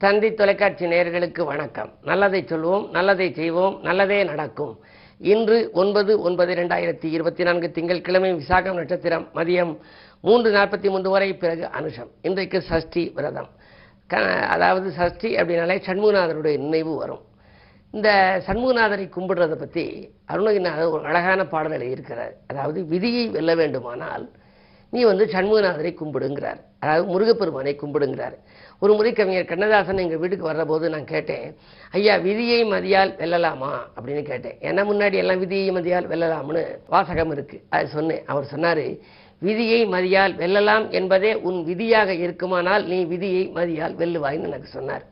தந்தி தொலைக்காட்சி நேயர்களுக்கு வணக்கம். நல்லதை சொல்வோம், நல்லதை செய்வோம், நல்லதே நடக்கும். இன்று 9/9/2024 திங்கட்கிழமை விசாகம் நட்சத்திரம் மதியம் 3:43 வரை, பிறகு அனுஷம். இன்றைக்கு சஷ்டி விரதம். அதாவது சஷ்டி அப்படின்னாலே சண்முகநாதருடைய நினைவு வரும். இந்த சண்முகநாதரை கும்பிடுறதை பற்றி அருணகிரிநாதர் ஒரு அழகான பாடல் எழுதியிருக்கிறார். அதாவது விதியை வெல்ல வேண்டுமானால் நீ சண்முகநாதரை கும்பிடுங்கிறார். அதாவது முருகப்பெருமானை கும்பிடுங்கிறார். ஒரு முறை கவிஞர் கண்ணதாசன் எங்கள் வீட்டுக்கு வர்றபோது நான் கேட்டேன், ஐயா விதியை மதியால் வெல்லலாமா அப்படின்னு கேட்டேன். ஏன்னா முன்னாடி எல்லாம் விதியை மதியால் வெல்லலாம்னு வாசகம் இருக்குது, அது சொன்னேன். அவர் சொன்னார், விதியை மதியால் வெல்லலாம் என்பதே உன் விதியாக இருக்குமானால் நீ விதியை மதியால் வெல்லுவாய்ன்னு எனக்கு சொன்னார்.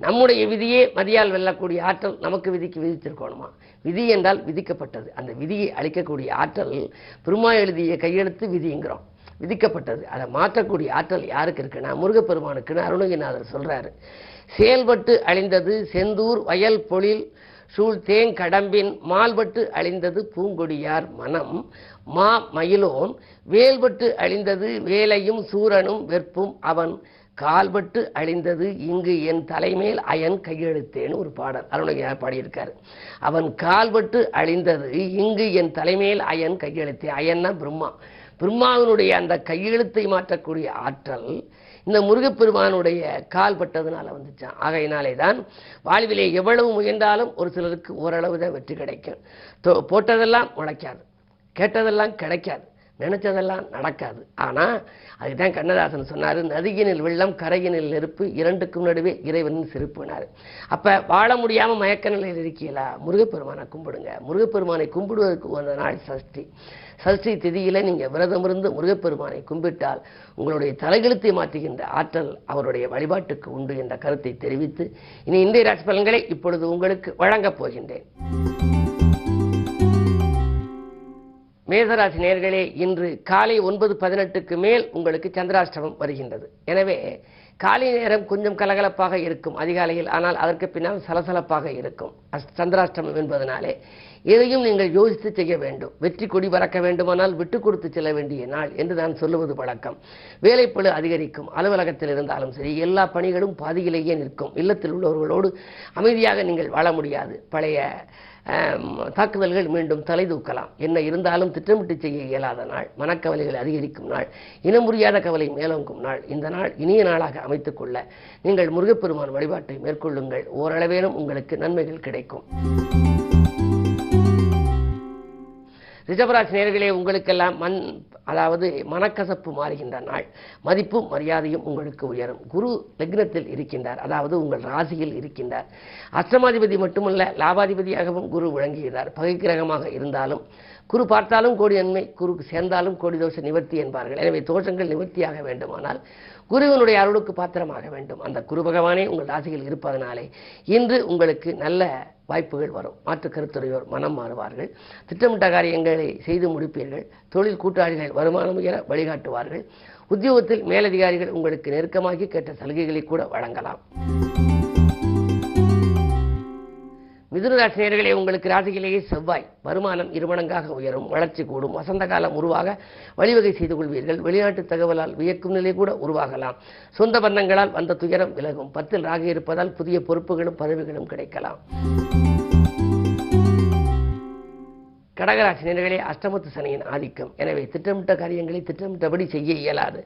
நம்முடைய விதியே மதியால் வெல்லக்கூடிய ஆற்றல் நமக்கு விதிக்கு விதித்திருக்கணுமா? விதி என்றால் விதிக்கப்பட்டது. அந்த விதியை அளிக்கக்கூடிய ஆற்றல் பெருமா எழுதிய கையெழுத்து விதிங்கிறோம், விதிக்கப்பட்டது. அதை மாற்றக்கூடிய ஆற்றல் யாருக்கு இருக்குன்னா முருகப்பெருமானுக்குன்னு அருணகிரிநாதர் சொல்றாரு. செயல்பட்டு அழிந்தது செந்தூர் வயல் பொழில் சூழ் தேங் கடம்பின் மால்பட்டு அழிந்தது பூங்கொடியார் மனம் மா மயிலோன் வேல்பட்டு அழிந்தது வேலையும் சூரனும் வெற்பும் அவன் கால்பட்டு அழிந்தது இங்கு என் தலைமேல் அயன் கையெழுத்தேன்னு ஒரு பாடல் அருணகிரிநாதர் பாடியிருக்காரு. அவன் கால்பட்டு அழிந்தது இங்கு என் தலைமேல் அயன் கையெழுத்தே. அயன்னா பிரம்மா. பிரம்மாவினுடைய அந்த கையெழுத்தை மாற்றக்கூடிய ஆற்றல் இந்த முருகப்பெருமானுடைய கால் பட்டதுனால வந்துச்சான். ஆகையினாலே தான் வாழ்விலே எவ்வளவு முயன்றாலும் ஒரு சிலருக்கு ஓரளவு தான் வெற்றி கிடைக்கும். போட்டதெல்லாம் உழைக்காது, கேட்டதெல்லாம் கிடைக்காது, நினைச்சதெல்லாம் நடக்காது. ஆனால் அதுதான் கண்ணதாசன் சொன்னார், நதியினில் வெள்ளம் கரையினில் நெருப்பு இரண்டுக்கும் நடுவே இறைவனின் சிரிப்புனார். அப்போ வாழ முடியாமல் மயக்க நிலையில் இருக்கீங்களா, முருகப்பெருமானை கும்பிடுங்க. முருகப்பெருமானை கும்பிடுவதற்கு ஒரு நாள் சஷ்டி. சஷ்டி திதியில் நீங்கள் விரதம் இருந்து முருகப்பெருமானை கும்பிட்டால் உங்களுடைய தலைகெழுத்தை மாற்றுகின்ற ஆற்றல் அவருடைய வழிபாட்டுக்கு உண்டு என்ற கருத்தை தெரிவித்து இனி இன்றைய ராசி பலன்களை இப்பொழுது உங்களுக்கு வழங்கப் போகின்றேன். மேசராசி நேயர்களே, இன்று காலை 9:18 மேல் உங்களுக்கு சந்திராஷ்டமம் வருகின்றது. எனவே காலை நேரம் கொஞ்சம் கலகலப்பாக இருக்கும் அதிகாலையில், ஆனால் அதற்கு பின்னால் சலசலப்பாக இருக்கும். சந்திராஷ்டமம் என்பதனாலே எதையும் நீங்கள் யோசித்து செய்ய வேண்டும். வெற்றி கொடி பறக்க வேண்டுமானால் விட்டு கொடுத்து செல்ல வேண்டிய நாள் என்று நான் சொல்லுவது வழக்கம். வேலைப்பளு அதிகரிக்கும். அலுவலகத்தில் இருந்தாலும் சரி, எல்லா பணிகளும் பாதியிலேயே நிற்கும். இல்லத்தில் உள்ளவர்களோடு அமைதியாக நீங்கள் வாழ முடியாது. பழைய தாக்குதல்கள் மீண்டும் தலை தூக்கலாம். என்ன இருந்தாலும் திட்டமிட்டு செய்ய இயலாத நாள், மனக்கவலைகள் அதிகரிக்கும் நாள், இனம் புரியாத கவலை மேலோங்கும் நாள். இந்த நாள் இனிய நாளாக அமைத்துக் கொள்ள நீங்கள் முருகப்பெருமான் வழிபாட்டை மேற்கொள்ளுங்கள். ஓரளவேனும் உங்களுக்கு நன்மைகள் கிடைக்கும். ரிஷபராசி நேயர்களே, உங்களுக்கெல்லாம் அதாவது மனக்கசப்பு மாறுகின்ற நாள். மதிப்பும் மரியாதையும் உங்களுக்கு உயரும். குரு லக்னத்தில் இருக்கின்றார், அதாவது உங்கள் ராசியில் இருக்கின்றார். அஷ்டமாதிபதி மட்டுமல்ல, லாபாதிபதியாகவும் குரு விளங்குகிறார். பகை கிரகமாக இருந்தாலும் குரு பார்த்தாலும் கோடி நன்மை, குரு சேர்ந்தாலும் கோடி தோஷ நிவர்த்தி என்பார்கள். எனவே தோஷங்கள் நிவர்த்தியாக வேண்டுமானால் குருவினுடைய அருளுக்கு பாத்திரமாக வேண்டும். அந்த குரு பகவானே உங்கள் ராசியில் இருப்பதனாலே இன்று உங்களுக்கு நல்ல வாய்ப்புகள் வரும். மாற்று கருத்துறையோர் மனம் மாறுவார்கள். திட்டமிட்ட காரியங்களை செய்து முடிப்பீர்கள். தொழில் கூட்டாளிகள் வருமானம் உயர வழிகாட்டுவார்கள். உத்தியோகத்தில் மேலதிகாரிகள் உங்களுக்கு நெருக்கமாகி கேட்ட சலுகைகளை கூட வழங்கலாம். மிதுனராசி நேயர்களே, உங்களுக்கு ராசியிலேயே செவ்வாய். வருமானம் இருமடங்காக உயரும், வளர்ச்சி கூடும், வசந்த காலம் உருவாக வழிவகை செய்து கொள்வீர்கள். வெளிநாட்டு தகவலால் வியக்கும் நிலை கூட உருவாகலாம். சொந்த பந்தங்களால் வந்த துயரம் விலகும். 10ல் ராகு இருப்பதால் புதிய பொறுப்புகளும் பதவிகளும் கிடைக்கலாம். கடகராசி நேயர்களே, அஷ்டமத்து சனியின் ஆதிக்கம். எனவே திட்டமிட்ட காரியங்களை திட்டமிட்டபடி செய்ய இயலாது.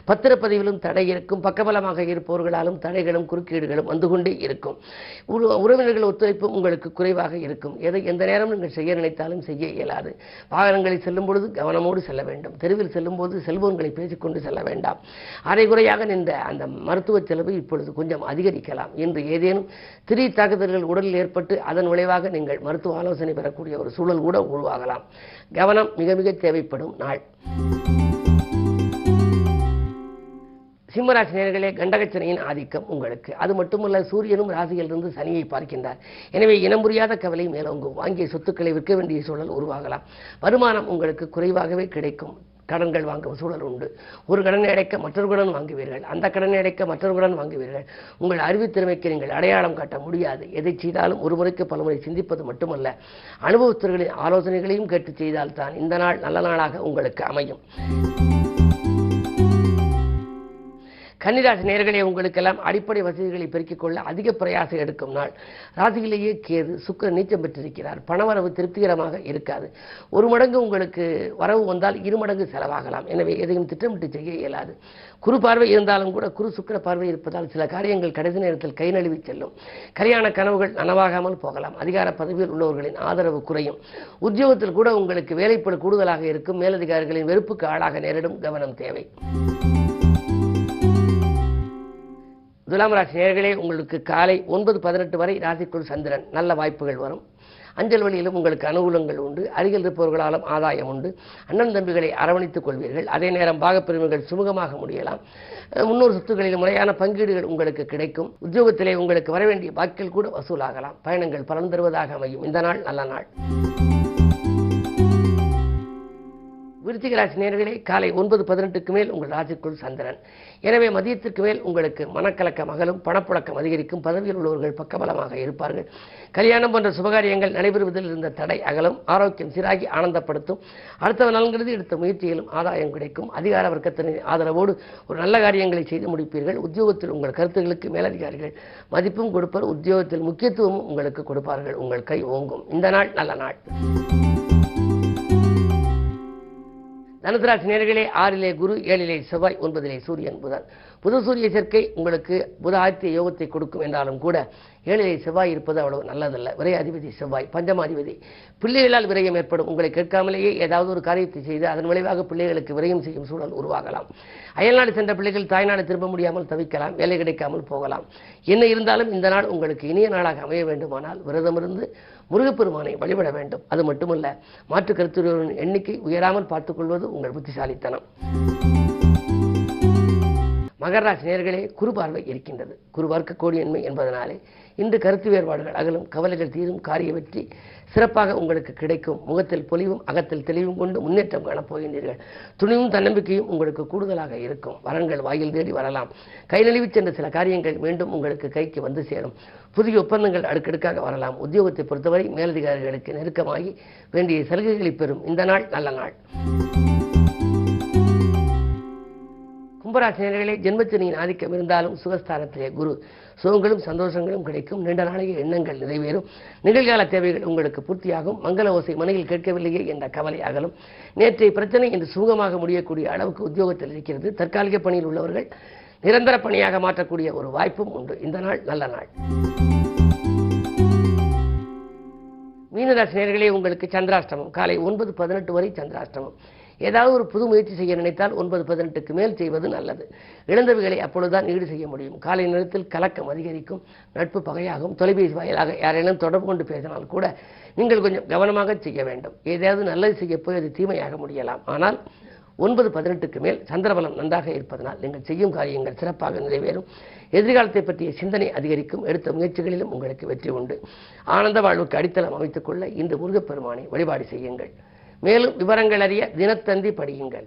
பத்திரப்பதிவிலும் தடை இருக்கும். பக்கபலமாக இருப்பவர்களாலும் தடைகளும் குறுக்கீடுகளும் வந்து கொண்டே இருக்கும். உறவினர்கள் ஒத்துழைப்பும் உங்களுக்கு குறைவாக இருக்கும். எந்த நேரம் நீங்கள் செய்ய நினைத்தாலும் செய்ய இயலாது. வாகனங்களில் செல்லும் பொழுது கவனமோடு செல்ல வேண்டும். தெருவில் செல்லும் போது செல்போன்களை பேசிக்கொண்டு செல்ல வேண்டாம். அரைகுறையாக நின்ற அந்த மருத்துவ செலவு இப்பொழுது கொஞ்சம் அதிகரிக்கலாம். இன்று ஏதேனும் திடீர் தாக்குதல்கள் உடலில் ஏற்பட்டு அதன் விளைவாக நீங்கள் மருத்துவ ஆலோசனை பெறக்கூடிய ஒரு சூழல் கூட உருவாகலாம். கவனம் மிக மிக தேவைப்படும் நாள். சிம்மராசி நேயர்களே, கண்டகச்சனையின் ஆதிக்கம் உங்களுக்கு. அது மட்டுமல்ல, சூரியனும் ராசியிலிருந்து சனியை பார்க்கின்றார். எனவே இனம் புரியாத கவலை மேலோங்கும். வாங்கிய சொத்துக்களை விற்க வேண்டிய சூழல் உருவாகலாம். வருமானம் உங்களுக்கு குறைவாகவே கிடைக்கும். கடன்கள் வாங்கும் சூழல் உண்டு. ஒரு கடனை அடைக்க மற்றொரு கடன் வாங்குவீர்கள். அந்த கடனை அடைக்க மற்றொரு கடன் வாங்குவீர்கள். உங்கள் அறிவுத்திறமைக்கு நீங்கள் அடையாளம் காட்ட முடியாது. எதை செய்தாலும் ஒரு முறைக்கு பலமுறை சிந்திப்பது மட்டுமல்ல, அனுபவஸ்தர்களின் ஆலோசனைகளையும் கேட்டு செய்தால்தான் இந்த நாள் நல்ல நாளாக உங்களுக்கு அமையும். கன்னிராசி நேயர்களே, உங்களுக்கெல்லாம் அடிப்படை வசதிகளை பெருக்கிக் கொள்ள அதிக பிரயாசம் எடுக்கும் நாள். ராசியிலேயே கேது, சுக்கிரன் நீச்சம் பெற்றிருக்கிறார். பணவரவு திருப்திகரமாக இருக்காது. ஒரு மடங்கு உங்களுக்கு வரவு வந்தால் 2 மடங்கு செலவாகலாம். எனவே எதையும் திட்டமிட்டு செய்ய இயலாது. குரு பார்வை இருந்தாலும் கூட குரு சுக்கிர பார்வை இருப்பதால் சில காரியங்கள் கடைசி நேரத்தில் கை நழுவி செல்லும். கல்யாண கனவுகள் நனவாகாமல் போகலாம். அதிகார பதவியில் உள்ளவர்களின் ஆதரவு குறையும். உத்தியோகத்தில் கூட உங்களுக்கு வேலைப்பளு கூடுதலாக இருக்கும். மேலதிகாரிகளின் வெறுப்புக்கு ஆளாக நேரிடும். கவனம் தேவை. துலாம் ராசி நேயர்களே, உங்களுக்கு காலை 9:18 வரை ராசிக்குள் சந்திரன். நல்ல வாய்ப்புகள் வரும். அஞ்சல் வழியிலும் உங்களுக்கு அனுகூலங்கள் உண்டு. அருகில் இருப்பவர்களாலும் ஆதாயம் உண்டு. அண்ணன் தம்பிகளை அரவணைத்துக் கொள்வீர்கள். அதே நேரம் பாகப்பிரிவுகள் சுமூகமாக முடியலாம். முன்னோர் சொத்துக்களில் முறையான பங்கீடுகள் உங்களுக்கு கிடைக்கும். உத்தியோகத்திலே உங்களுக்கு வரவேண்டிய பாக்கிகள் கூட வசூலாகலாம். பயணங்கள் பலன் தருவதாக அமையும். இந்த நாள் நல்ல நாள். விருச்சிக ராசி நேயர்களே, காலை 9:18க்கு மேல் உங்கள் ராசிக்குள் சந்திரன். எனவே மதியத்திற்கு மேல் உங்களுக்கு மனக்கலக்கம் அகலும். பணப்புழக்கம் அதிகரிக்கும். பதவியில் உள்ளவர்கள் பக்கபலமாக இருப்பார்கள். கல்யாணம் போன்ற சுபகாரியங்கள் நடைபெறுவதில் இருந்த தடை அகலும். ஆரோக்கியம் சீராகி ஆனந்தப்படுத்தும். அடுத்தவர் நலன்கிறது எடுத்த முயற்சியிலும் ஆதாயம் கிடைக்கும். அதிகார வர்க்கத்தின் ஆதரவோடு ஒரு நல்ல காரியங்களை செய்து முடிப்பீர்கள். உத்தியோகத்தில் உங்கள் கருத்துக்களுக்கு மேலதிகாரிகள் மதிப்பும் கொடுப்பார். உத்தியோகத்தில் முக்கியத்துவமும் உங்களுக்கு கொடுப்பார்கள். உங்கள் கை ஓங்கும். இந்த நாள் நல்ல நாள். தனுசு ராசி நேயர்களே, 6லே குரு, 7லே செவ்வாய், 9லே சூரியன் புதன். புது சூரிய சேர்க்கை உங்களுக்கு புத ஆதித்ய யோகத்தை கொடுக்கும் என்றாலும் கூட 7லே செவ்வாய் இருப்பது அவ்வளவு நல்லதல்ல. விரையாதிபதி செவ்வாய், பஞ்சமாதிபதி. பிள்ளைகளால் விரயம் ஏற்படும். உங்களை கேட்காமலேயே ஏதாவது ஒரு காரியத்தை செய்து அதன் விளைவாக பிள்ளைகளுக்கு விரயம் செய்யும் சூழல் உருவாகலாம். அயல்நாடு சென்ற பிள்ளைகள் தாய்நாடு திரும்ப முடியாமல் தவிக்கலாம். வேலை கிடைக்காமல் போகலாம். என்ன இருந்தாலும் இந்த நாள் உங்களுக்கு இனிய நாளாக அமைய வேண்டுமானால் விரதமிருந்து முருகப்பெருமானை வழிபட வேண்டும். அது மட்டுமல்ல, மாற்று கருத்துடையோரின் எண்ணிக்கை உயராமல் பார்த்துக் கொள்வது உங்கள் புத்திசாலித்தனம். மகர ராசி நேயர்களே, குரு பார்வை இருக்கின்றது. குரு வர்க்க கோடியன்மை என்பதனாலே இன்று கருத்து வேறுபாடுகள் அகலும். கவலைகள் தீரும். காரிய வெற்றி சிறப்பாக உங்களுக்கு கிடைக்கும். முகத்தில் பொலிவும் அகத்தில் தெளிவும் கொண்டு முன்னேற்றம் காணப்போகின்றீர்கள். துணிவும் தன்னம்பிக்கையும் உங்களுக்கு கூடுதலாக இருக்கும். வரன்கள் வாயில் தேடி வரலாம். கை நழுவி சென்ற சில காரியங்கள் மீண்டும் உங்களுக்கு கைக்கு வந்து சேரும். புதிய ஒப்பந்தங்கள் அடுக்கடுக்காக வரலாம். உத்தியோகத்தை பொறுத்தவரை மேலதிகாரிகளுக்கு நெருக்கமாகி வேண்டிய சலுகைகளை பெறும். இந்த நாள் நல்ல நாள். கும்பராசி நேயர்களே, ஜென்மச்சனியின் ஆதிக்கம் இருந்தாலும் சுகஸ்தானத்திலே குரு. சுகங்களும் சந்தோஷங்களும் கிடைக்கும். நீண்ட நாளைய எண்ணங்கள் நிறைவேறும். நிகழ்கால தேவைகள் உங்களுக்கு பூர்த்தியாகும். மங்கள ஓசை மனையில் கேட்கவில்லையே என்ற கவலை அகலும். நேற்றைய பிரச்சனை இன்று சுமூகமாக முடியக்கூடிய அளவுக்கு உத்தியோகத்தில் இருக்கிறது. தற்காலிக பணியில் உள்ளவர்கள் நிரந்தர பணியாக மாற்றக்கூடிய ஒரு வாய்ப்பும் உண்டு. இந்த நாள் நல்ல நாள். மீனராசி நேயர்களே, உங்களுக்கு சந்திராஷ்டமம். காலை 9:18 வரை சந்திராஷ்டமம். ஏதாவது ஒரு புது முயற்சி செய்ய நினைத்தால் 9:18க்கு மேல் செய்வது நல்லது. இழந்தவைகளை அப்பொழுதுதான் ஈடு செய்ய முடியும். காலை நேரத்தில் கலக்கம் அதிகரிக்கும். நட்பு பகையாகும். தொலைபேசி வாயிலாக யாரேனும் தொடர்பு கொண்டு பேசினால் கூட நீங்கள் கொஞ்சம் கவனமாக செய்ய வேண்டும். ஏதாவது நல்லது செய்ய போய் அது தீமையாக முடியலாம். ஆனால் 9:18க்கு மேல் சந்திரபலம் நன்றாக இருப்பதனால் நீங்கள் செய்யும் காரியங்கள் சிறப்பாக நிறைவேறும். எதிர்காலத்தை பற்றிய சிந்தனை அதிகரிக்கும். எடுத்த முயற்சிகளிலும் உங்களுக்கு வெற்றி உண்டு. ஆனந்த வாழ்வுக்கு அடித்தளம் அமைத்துக் கொள்ள இன்று முருகப்பெருமானை வழிபாடு செய்யுங்கள். மேலும் விவரங்கள் அறிய தினத்தந்தி படியுங்கள்.